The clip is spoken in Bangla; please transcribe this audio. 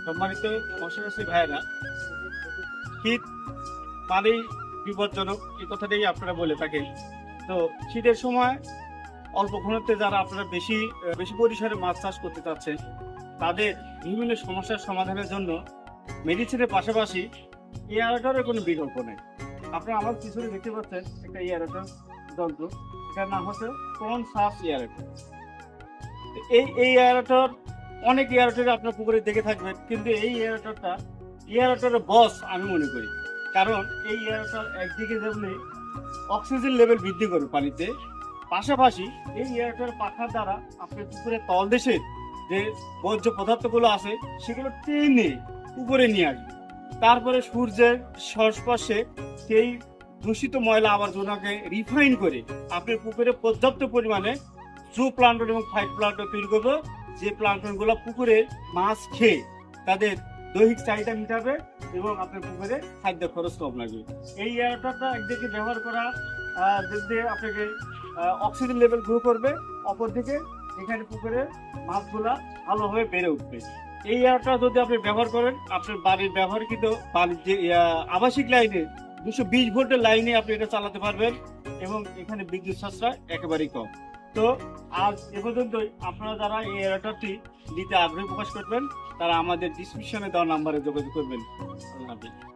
সম্মানিত মৎস্যচাষী ভাইয়েরা, শীত মানেই বিপজ্জনক, এই কথাটাই আপনারা বলে থাকেন। তো শীতের সময় অল্প ঘনত্বে যারা আপনারা বেশি বেশি পরিসরে মাছ চাষ করতে চাচ্ছেন, তাদের বিভিন্ন সমস্যার সমাধানের জন্য মেডিসিনের পাশাপাশি এয়ারেটরের কোনো বিকল্প নেই। আপনারা আমার পিছনে দেখতে পাচ্ছেন একটা এয়ারেটর যন্ত্র, এটার নাম হচ্ছে কনসাস এয়ারেটর। এই এয়ারেটর অনেক এয়ারেটর আপনার পুকুরে দেখে থাকবেন, কিন্তু এই এয়ারেটরের বস আমি মনে করি। কারণ এই এয়ারেটর একদিকে যেমনি অক্সিজেন লেভেল বৃদ্ধি করে পানিতে, পাশাপাশি এই এয়ারেটর পাখার দ্বারা আপনার পুকুরের তলদেশের যে বর্জ্য পদার্থগুলো আছে সেগুলো টেনে উপরে নিয়ে আসবে। তারপরে সূর্যের সংস্পর্শে সেই দূষিত ময়লা আবর্জনাকে রিফাইন করে আপনার পুকুরে পর্যাপ্ত পরিমাণে জু প্লান্টন এবং ফাইট প্লান্টন তৈরি করবো, যে প্লান্টনগুলো পুকুরে মাছ খেয়ে তাদের দৈহিক চাহিদা মিটাবে এবং আপনার পুকুরে খাদ্য খরচ কম লাগবে। এই এয়ারটারটা একদিকে ব্যবহার করা দেখতে আপনাকে অক্সিজেন লেভেল গ্রো করবে, অপরদিকে এখানে পুকুরে মাছগুলা ভালোভাবে বেড়ে উঠবে। এই এয়ারটা যদি আপনি ব্যবহার করেন, আপনার বাড়ির ব্যবহারকৃত বাড়ির যে আবাসিক লাইনে 220 ভোল্টের লাইনে আপনি এটা চালাতে পারবেন এবং এখানে বিদ্যুৎ সাশ্রয় একেবারেই কম। তো আজ এ পর্যন্তই। আপনারা যারা এই এয়ারটারটি নিতে আগ্রহ প্রকাশ করবেন, তারা আমাদের ডিসক্রিপশনে দেওয়া নাম্বারে যোগাযোগ করবেন। আল্লাহ হাফেজ।